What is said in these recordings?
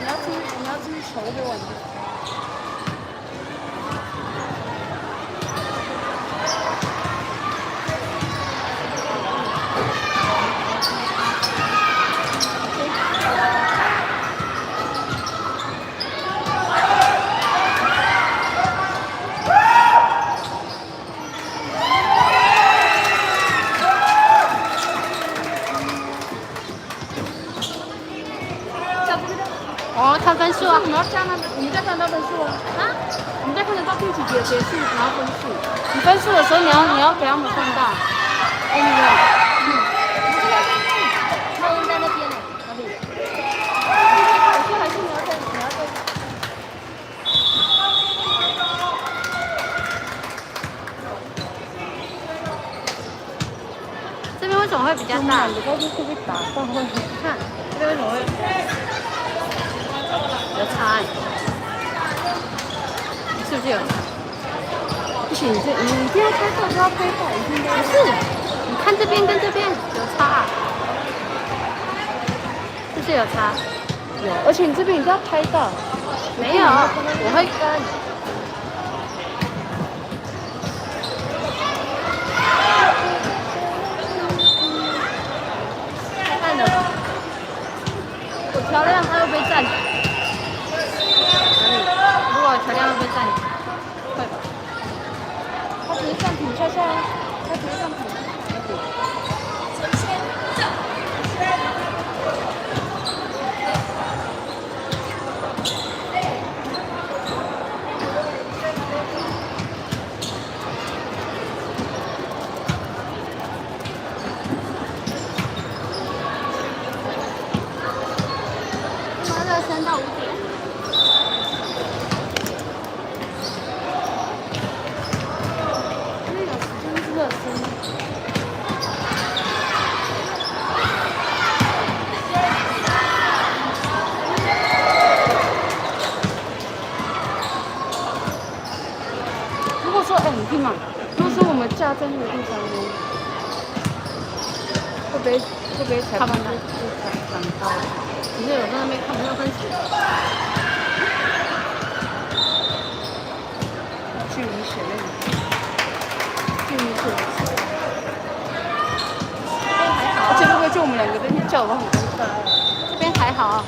你要吃球给我吗？哦，看分数啊！我们要加那个，我们在看到分数啊！啊，我们在看得到第几节结束，然后分数。你分数的时候，你要给他们放大。哎，你们，那应在那边呢，哪里？我说还是你要在。这边为什么会比较大？你高度会被打到会？看这边为什么会有差？是不是有差？不行，你这样拍照都要拍到，不是，你看这边跟这边有差，是不是有差？有，而且你这边一定要拍到。没有，我会跟。看的，我调亮它会不会暂停？如果调亮会不会暂停？会吧。它只是暂停下下，它只是暂停。3到5点。那有时间是热身。如果说，你听嘛，如果说我们架在那个地方呢，会不会裁判就长高？可是有时候那边看不到分数。距离选那个，距离选。而且会不会就我们两个在那叫的话很尴尬？这边还好。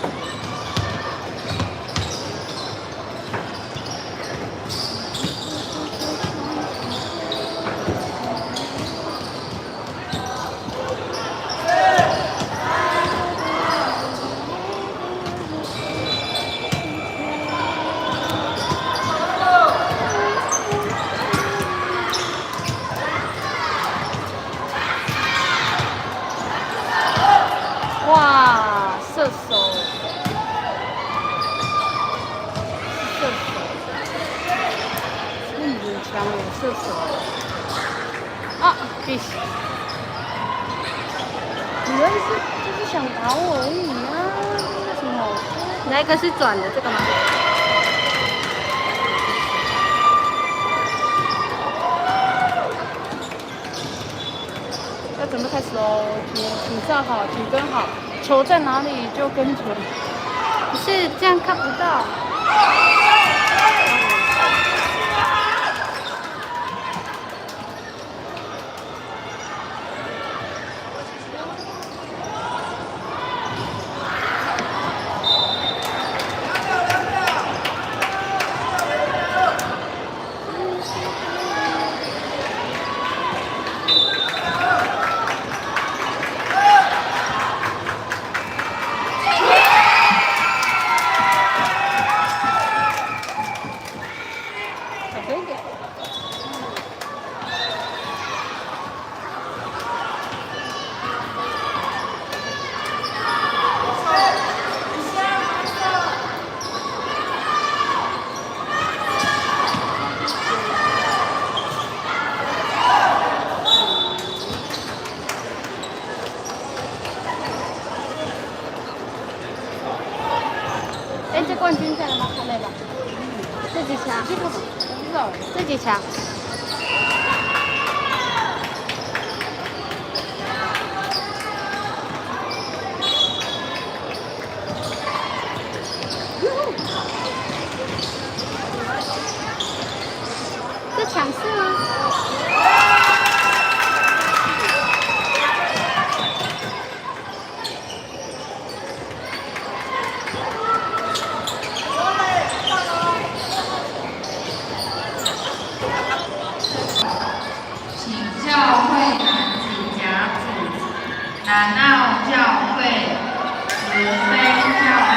哇，射手，那你很强哦，射手。啊，必须。你们就是想打我而已啊，为什么？哪一个是转的？这个吗？要准备开始喽，请站好，请跟好，球在哪里就跟球。不是这样看不到。这冠军赛了吗？还没吧。自己抢。这个不知道。自己抢。这抢势吗？请教会男子甲组南澳教会、慈悲教会、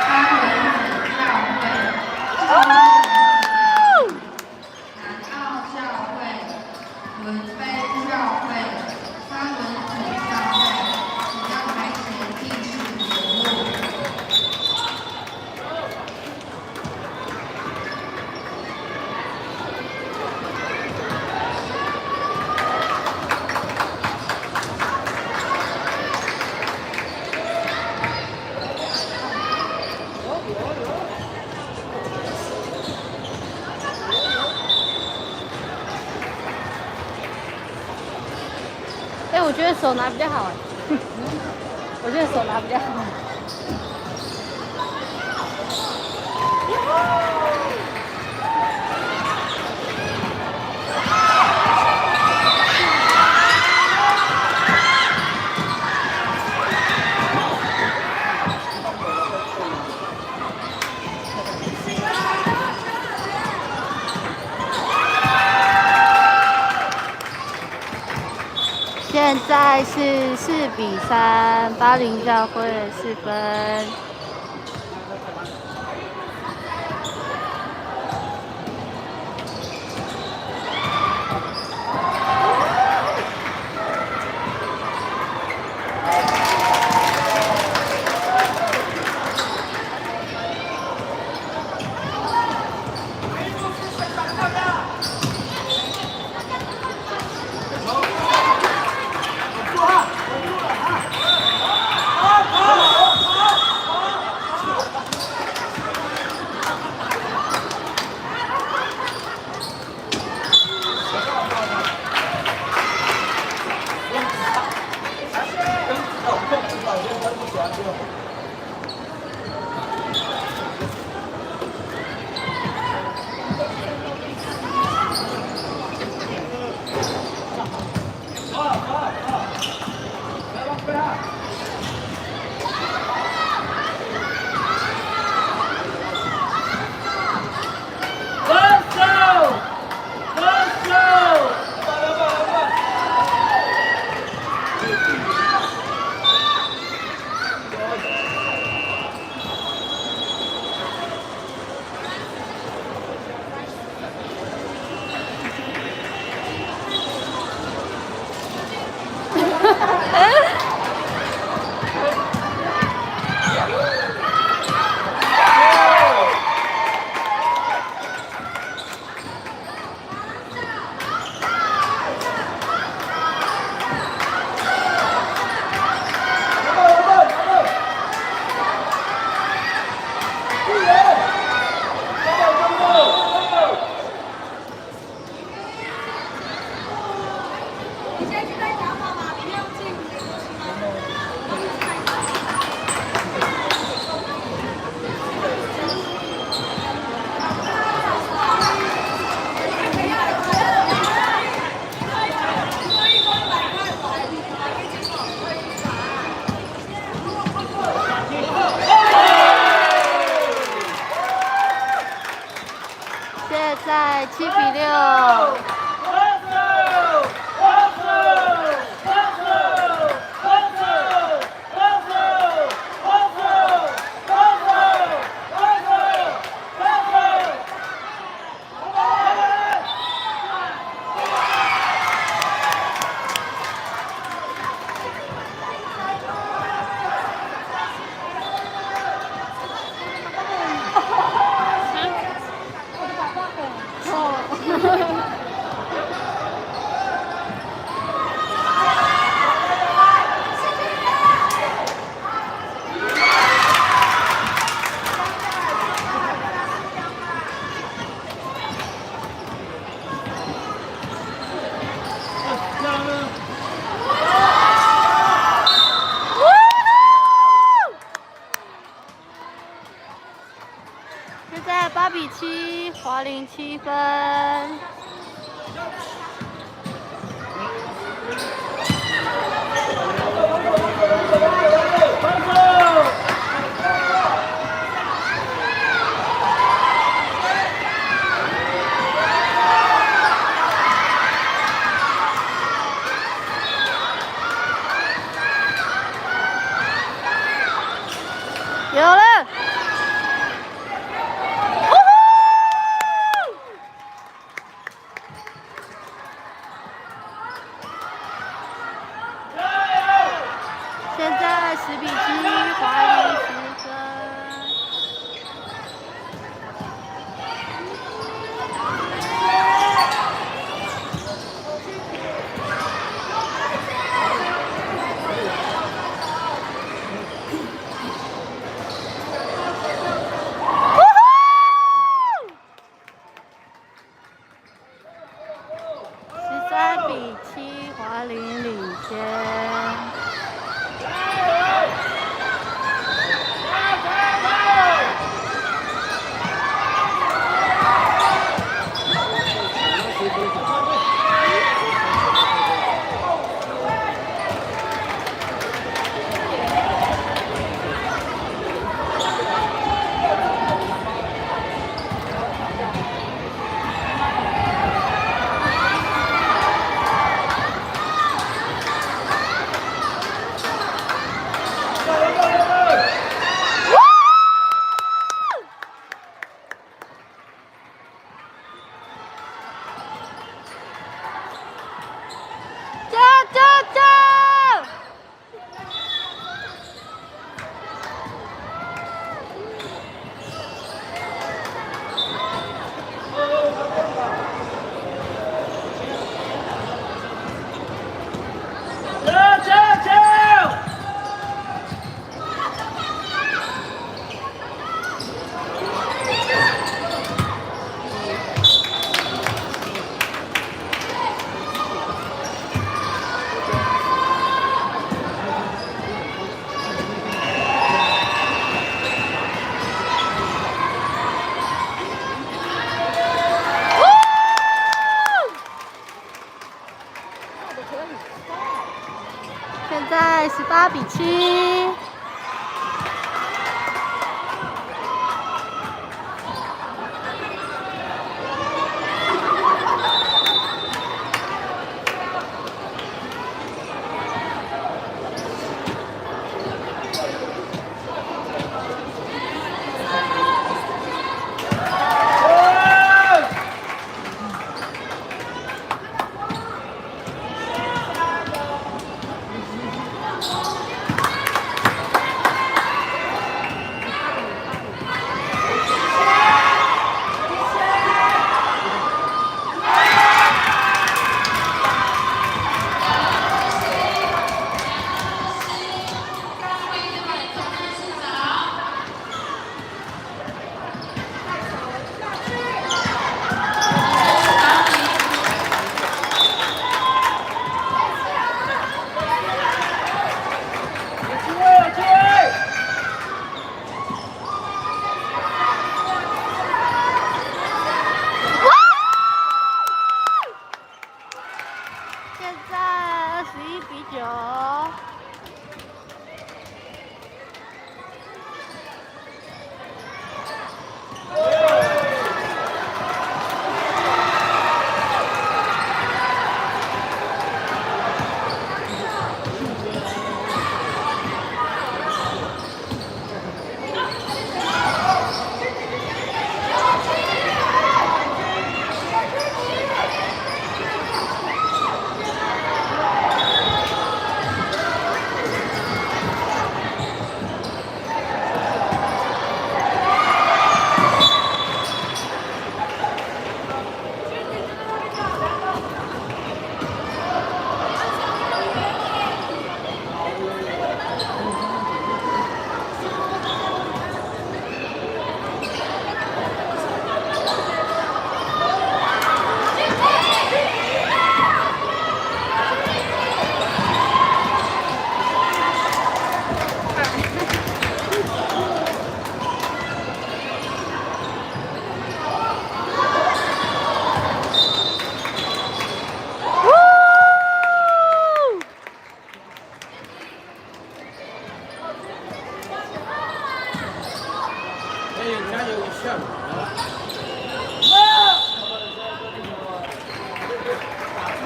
三文子教会、南澳教会、文悲教会、三文子教会，请到台前进行节目。哎，我觉得手拿比较好哎。我觉得手拿比较好。现在是4-3，巴林教会4分。现在7-6。现在8比7，华林7分。有了！现在10比7，华林10分。13比7，华林领先。现在18比7。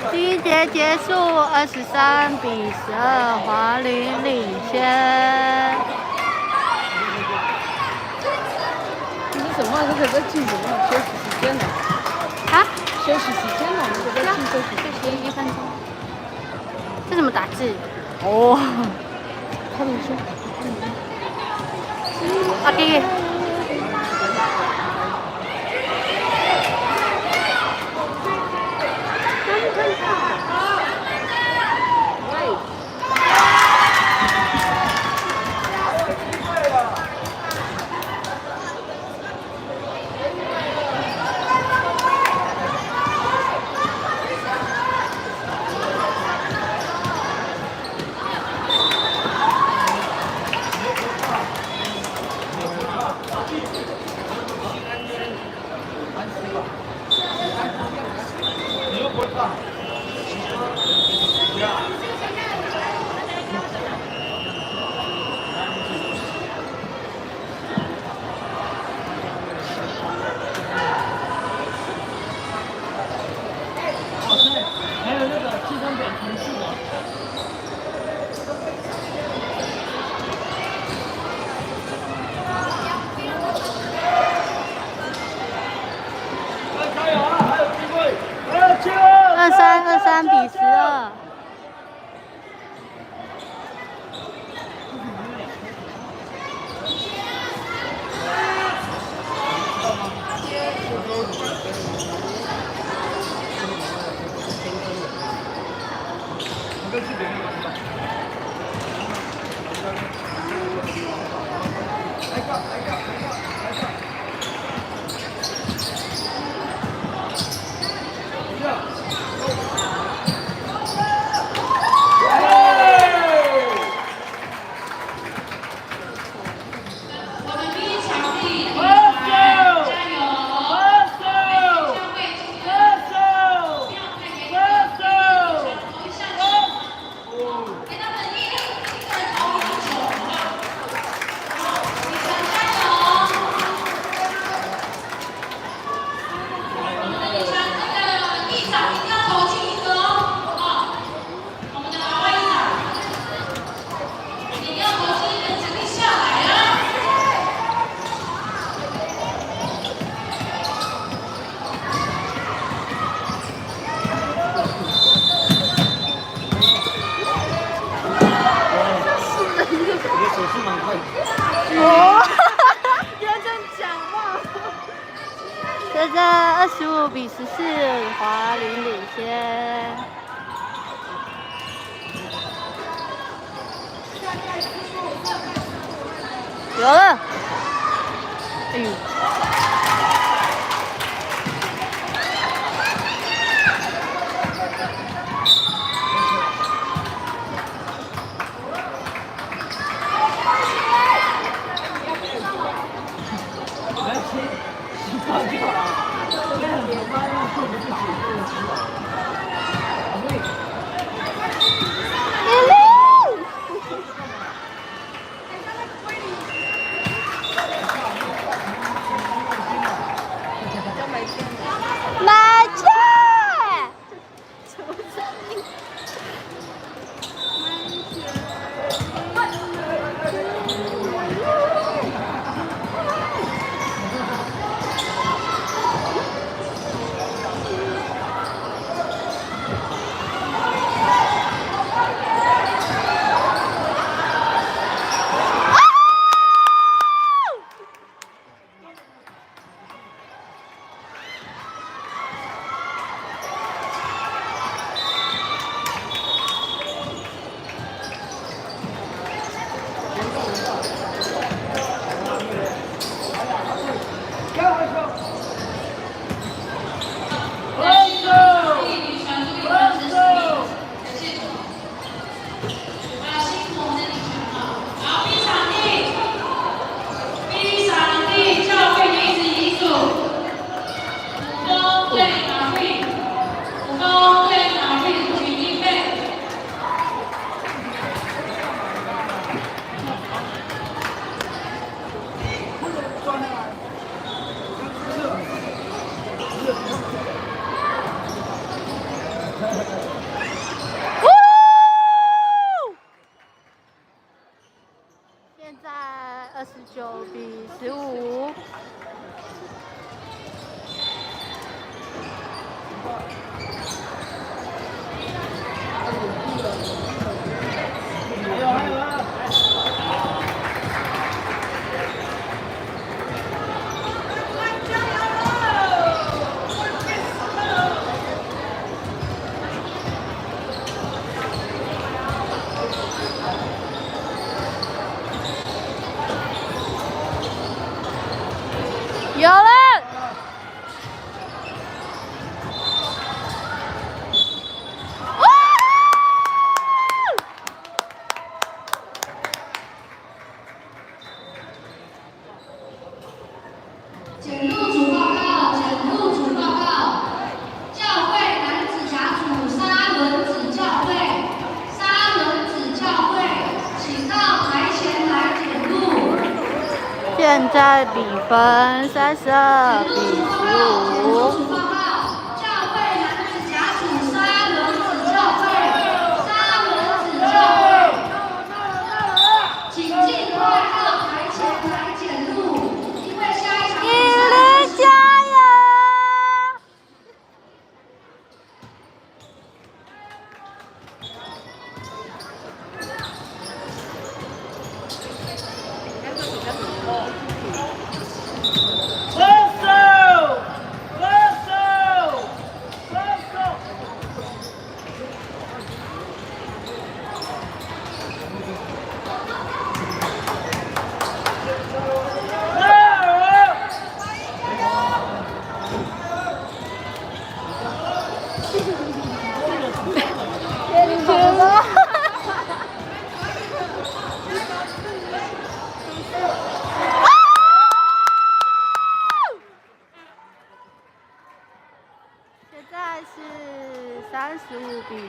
第一节结束，23-12，华林领先。这是什么？这个在进什么？休息时间呢？啊？休息时间呢？这个在进休息时间1分钟。这怎么打字？哦。他怎么说？啊，弟弟。23-12。现在25-14，华林领先。有了，哎呦！比15。有了！检录组报告，检录组报告。教会男子甲组沙轮子教会，沙轮子教会，请到台前来检录。现在比分32比15。报告，教会男子甲组沙轮子教会，沙轮子教会，请尽快到台前来检录，因为下一场比赛。加油！现在是35比14。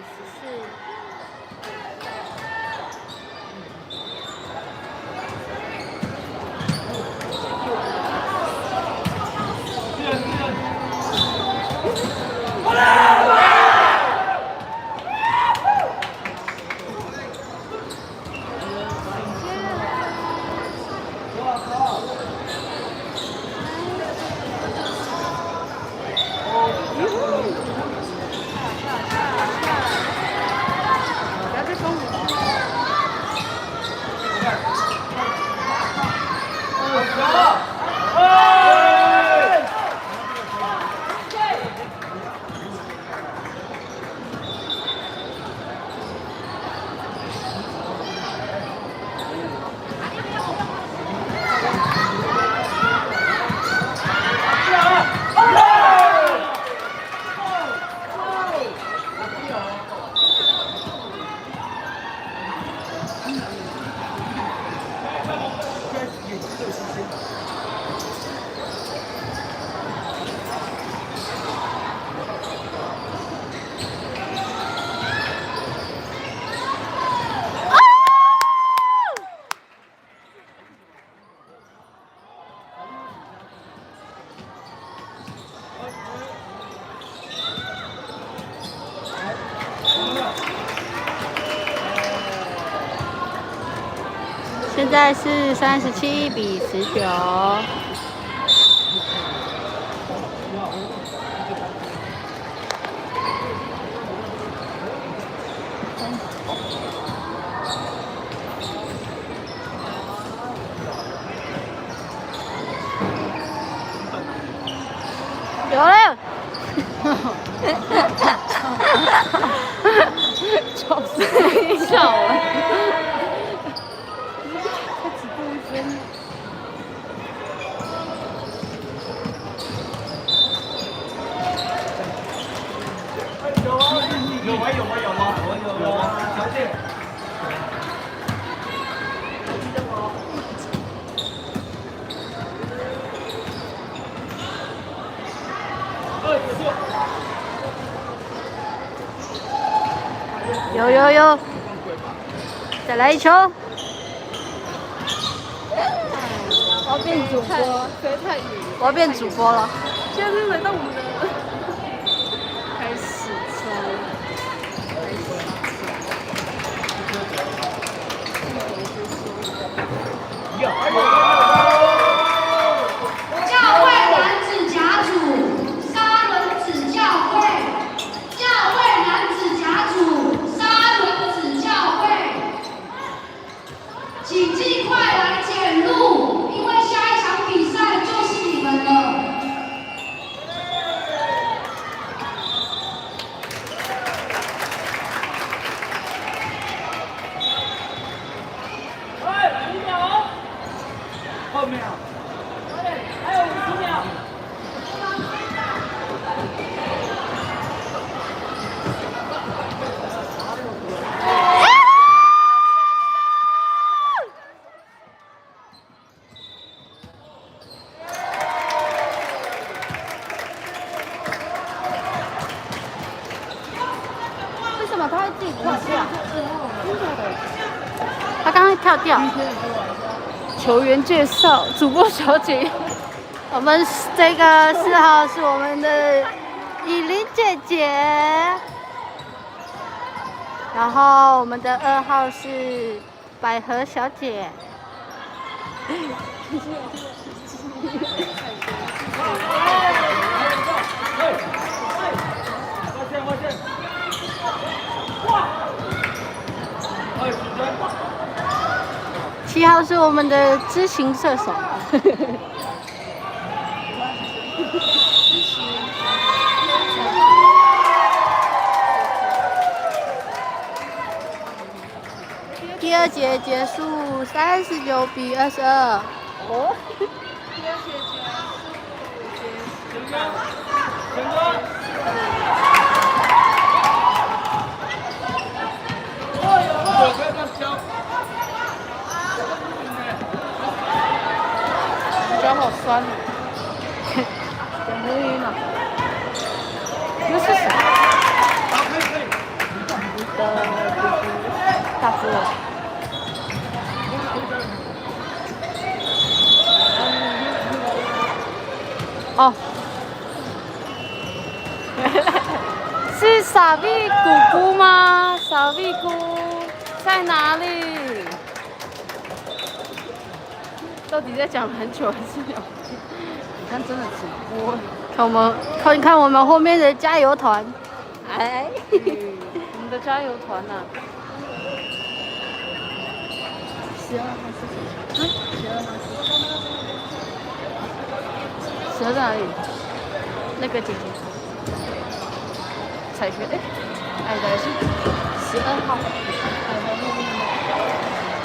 现在是37比19。有了！笑死！笑了。有，再来一球！我要变主播，飞太远。我要变主播了。现在是轮到我们的开始抽。跳跳。球员介绍，主播小姐。我们这个4号是我们的以琳姐姐，然后我们的2号是百合小姐。7号是我们的知行射手。第2节结束39比22。哦。第2节结脚好酸哦，点头晕了。那是谁？大哥。哦，是傻逼姑姑吗？傻逼姑在哪里？到底在讲篮球还是聊天？你看，真的直播。看我们后面的加油团。哎，我们的加油团呐。12号是谁？12号是谁？12在哪里？那个姐姐。彩轩，哎，来是12号。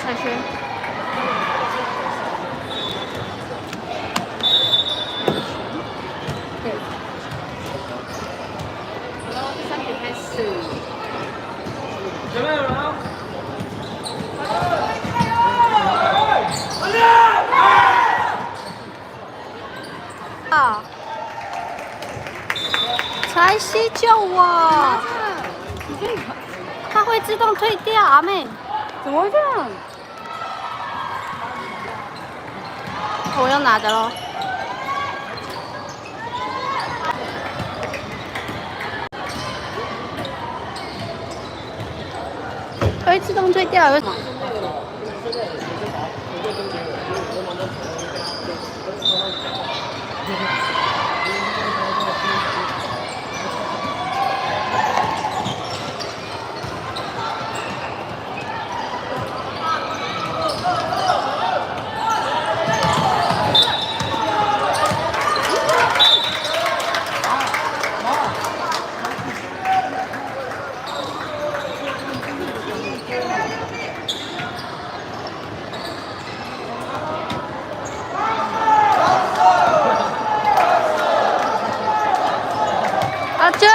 彩轩。对。3点开始。前面有人啊！啊！彩西救我！它会自动退掉，阿妹。怎么会这样？我要拿的咯。会自动退掉，为什么？阿舅。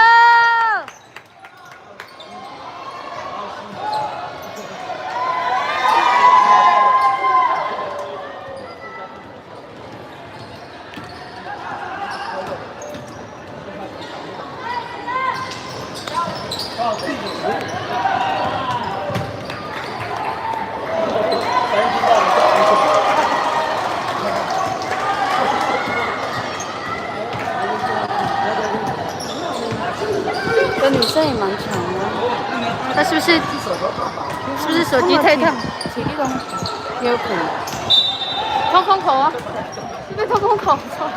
这女生也蛮强的。那是不是手机太烫？体力工也有可能。掏空口啊！被掏空口，操！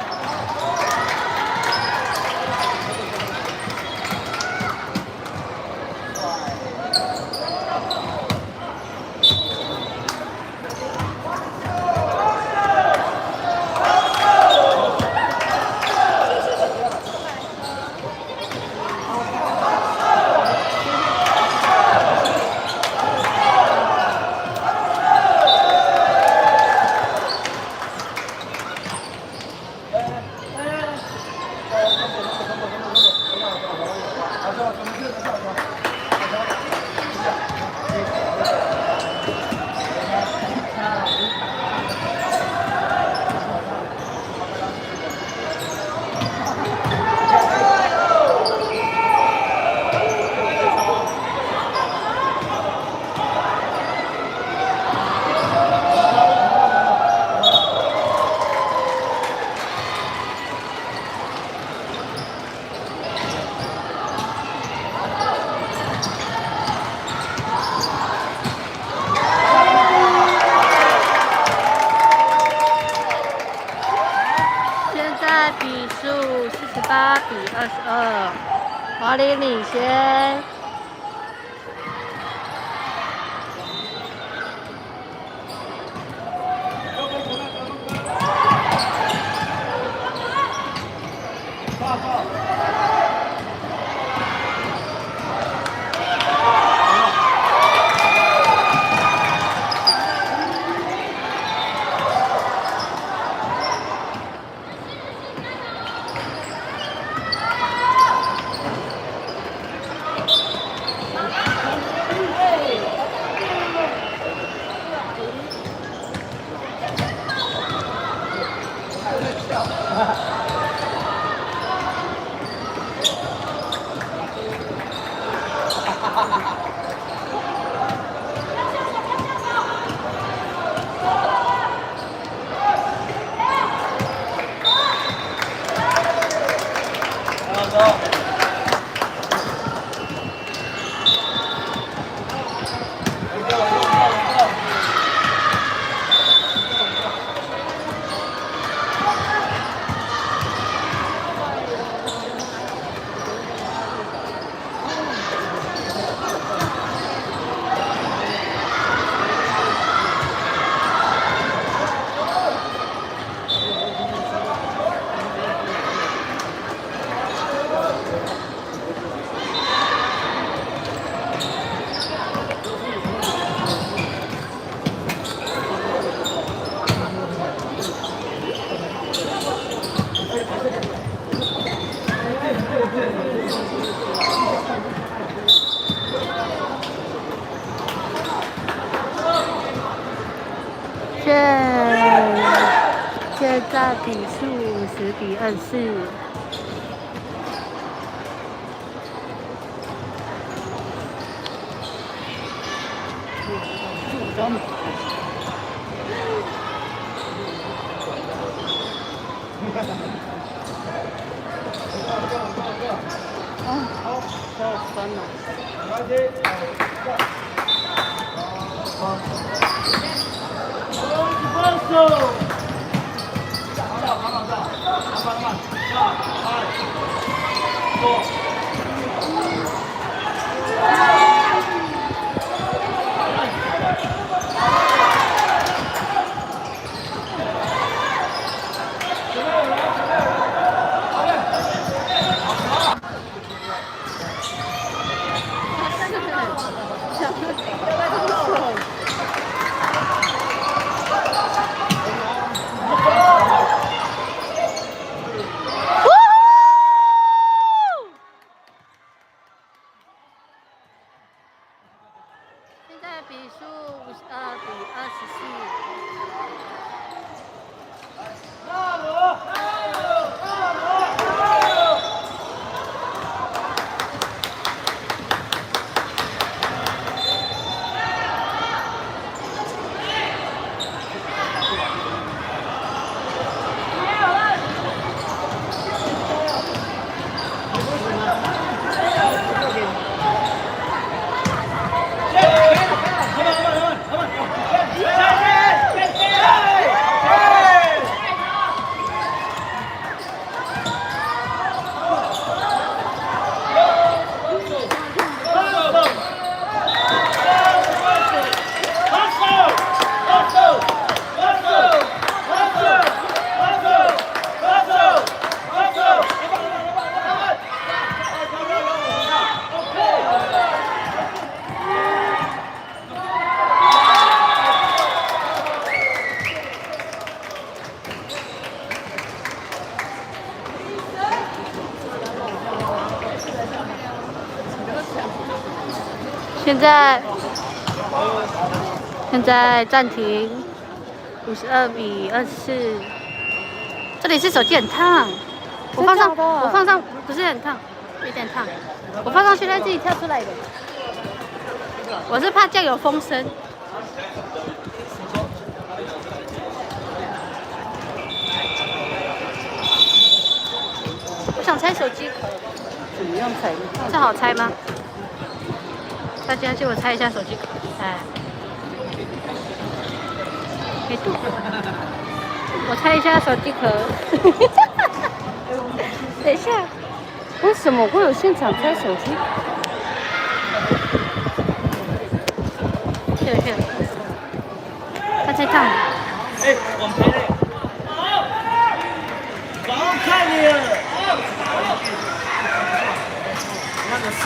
在比数48比22，华林领先。现在比数50比24。好酸哦。现在比数52比24。现在暂停，52比24。这里是手机很烫，我放上不是很烫，有点烫。我放上去它自己跳出来的。我是怕这样有风声。我想拆手机壳，怎么样拆？这好拆吗？大家借我拆一下手机壳，哎，可以读。我拆一下手机壳。等一下，为什么会有现场拍手机？去了去了，他在烫。哎，网拍嘞！好看你！那个是。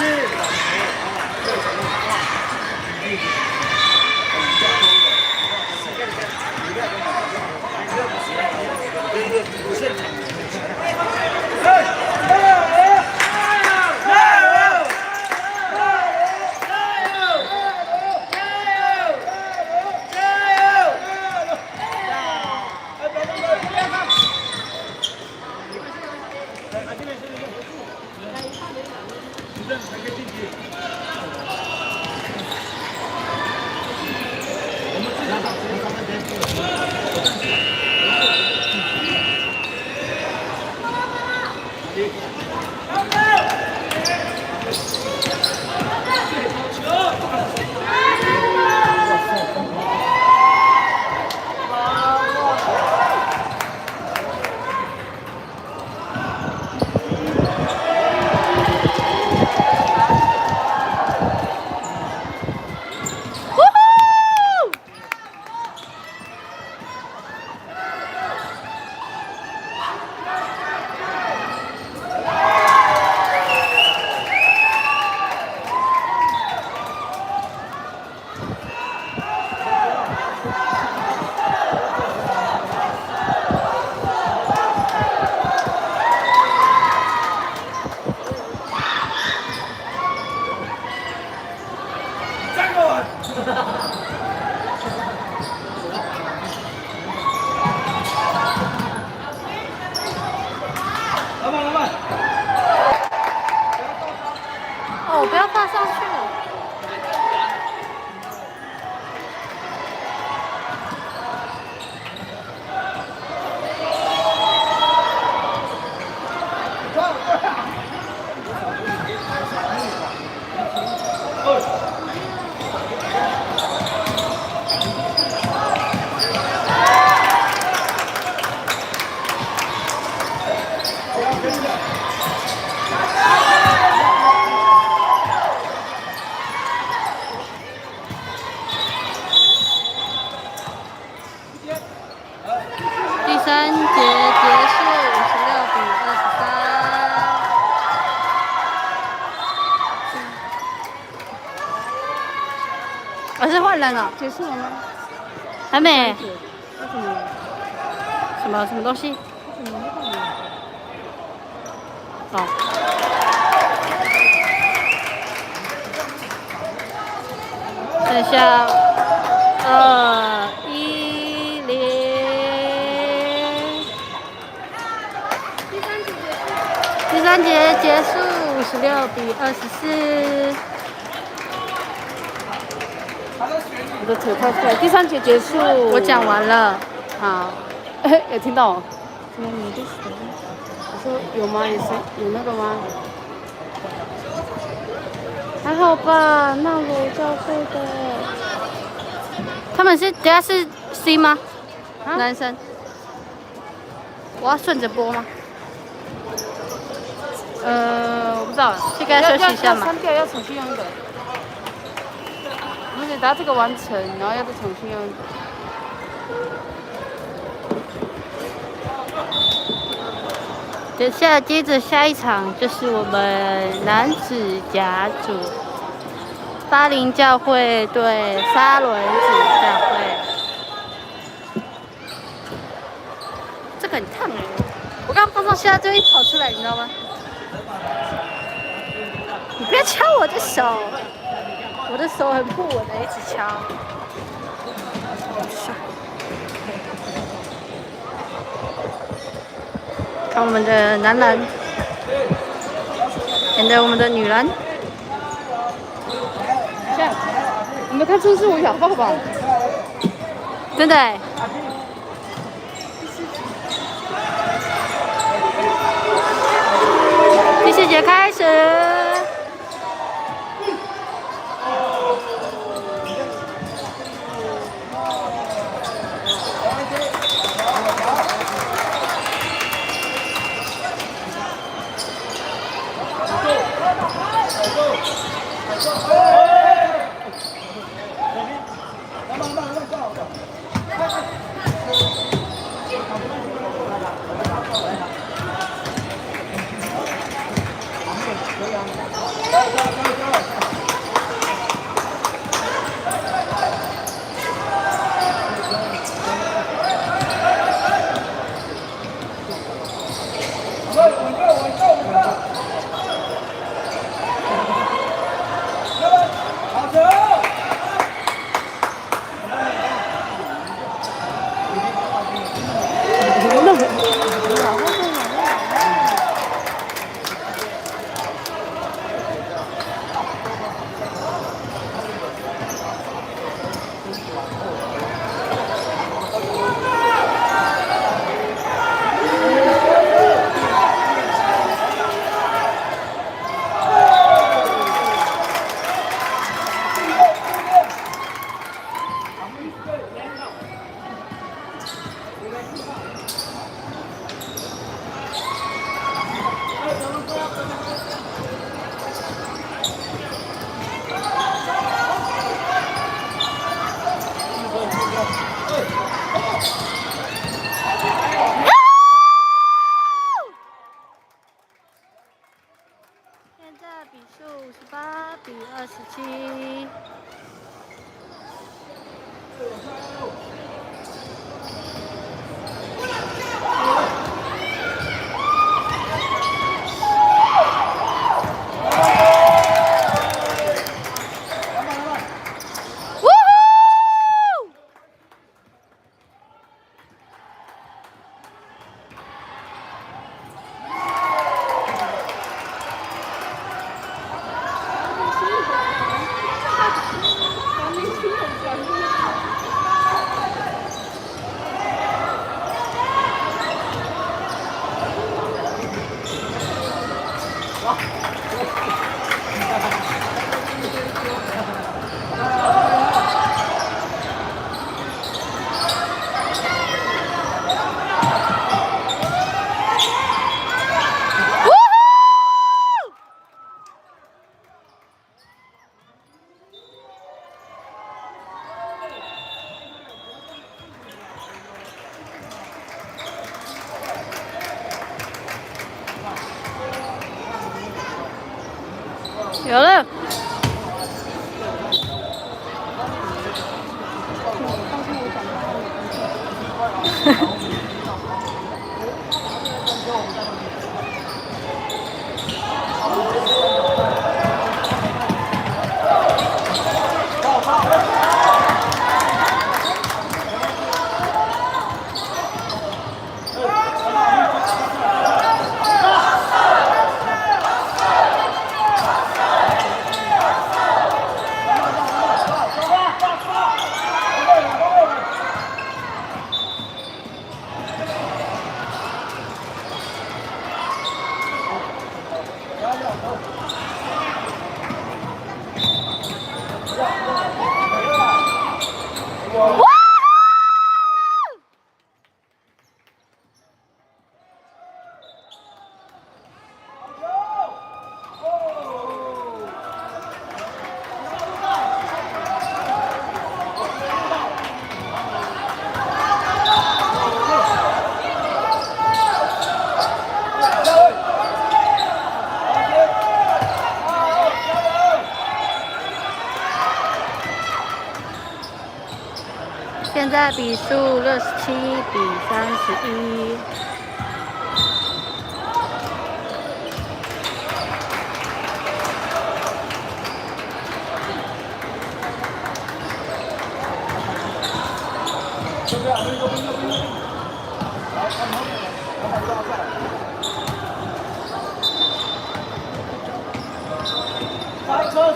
哦，不要放上去。第三节结束，56比23。我是换人了，结束了吗？还没。为什么？什么东西？为什么会换人？哦。等一下，2、1、0。第三节结束，56比24。我的腿快出来。第三节结束。我讲完了。好。有听到哦？什么你的手？我说有吗？有那个吗？还好吧，那罗教会的。他们是等下是 C 吗？啊男生。我要顺着播吗？我不知道。去跟他休息一下嘛。要删掉，要重新用一个。而且等下这个完成，然后要再重新用一个。接着下一场就是我们男子甲组，巴林教会对沙伦子教会。这个很烫哎！我刚放上去，它就会跑出来，你知道吗？你不要敲我的手，我的手很不稳的，一直敲。看我们的男篮，演的我们的女篮。这样，我们看春是我小爸爸。真的欸。第4节开始。现在比数58比27。有了。现在比数67比31。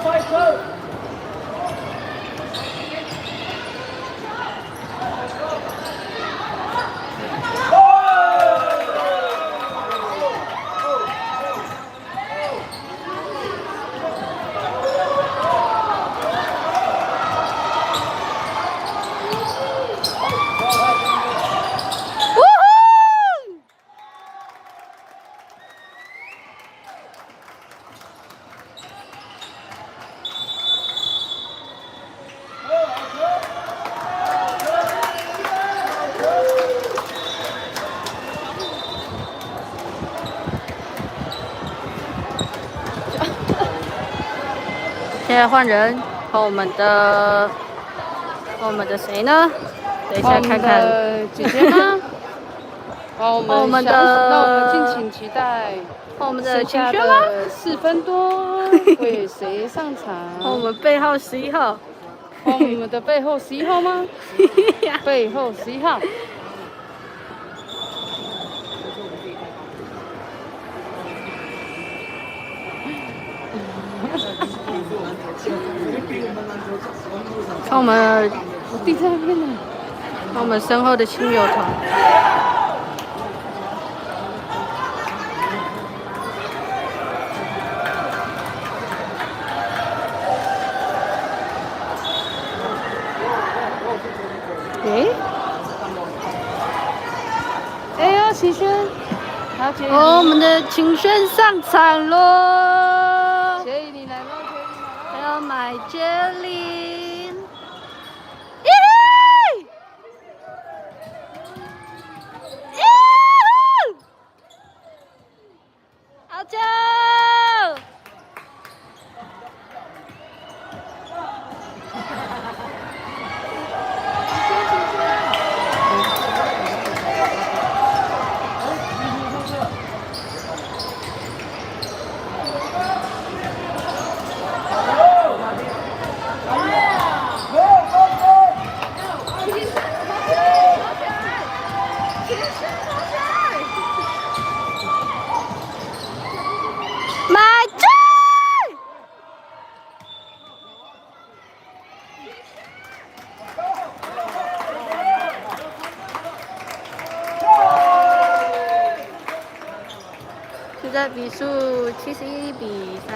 赛车。现在换人，换我们的谁呢？等一下看看。姐姐吗？哦，我们的那我们敬请期待我们的剩下秦轩吗？的4分多会谁上场？我们背号11号。我们的背后11号吗？背后11号。看我们，我弟在那边呢。看我们身后的亲友团。哎呀，秦轩，好，姐，我们的秦轩上场喽！姐你来吗？还要买 jelly， 好球！买 jelly！ 现在比数71比36。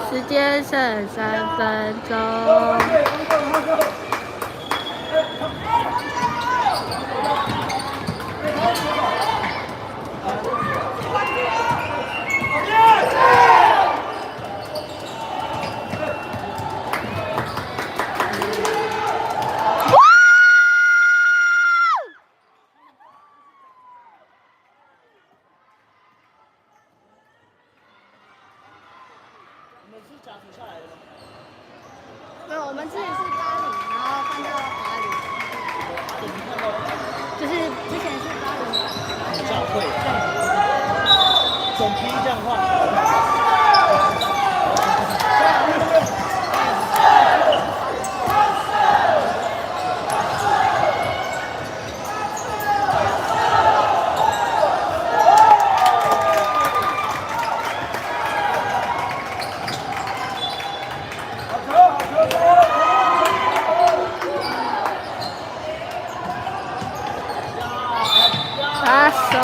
时间剩3分钟。没有，我们之前是巴黎，然后搬到华里。就是之前是巴黎。教会总批这样画。打手。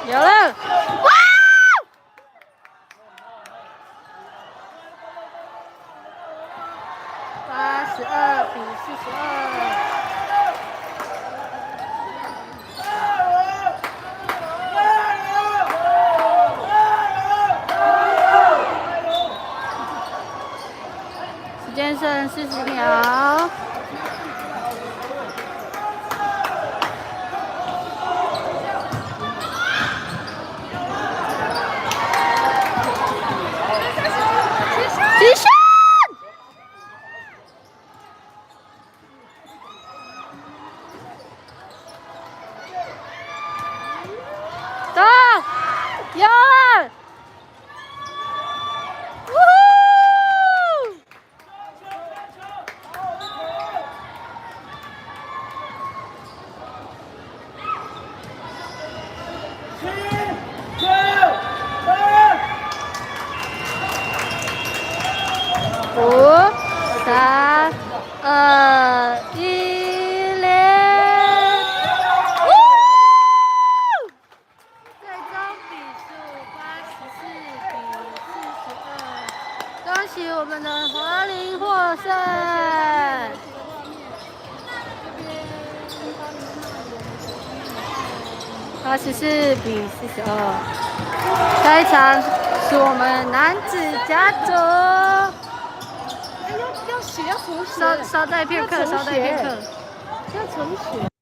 有了！哇！82比42。时间剩40秒。极限！走，有了！呜呼！5、4、3、2、1，连！最终比数84比42，恭喜我们的华林获胜。84比42，下一场是我们男子甲组。要重写。稍待片刻，稍待片刻。要重写。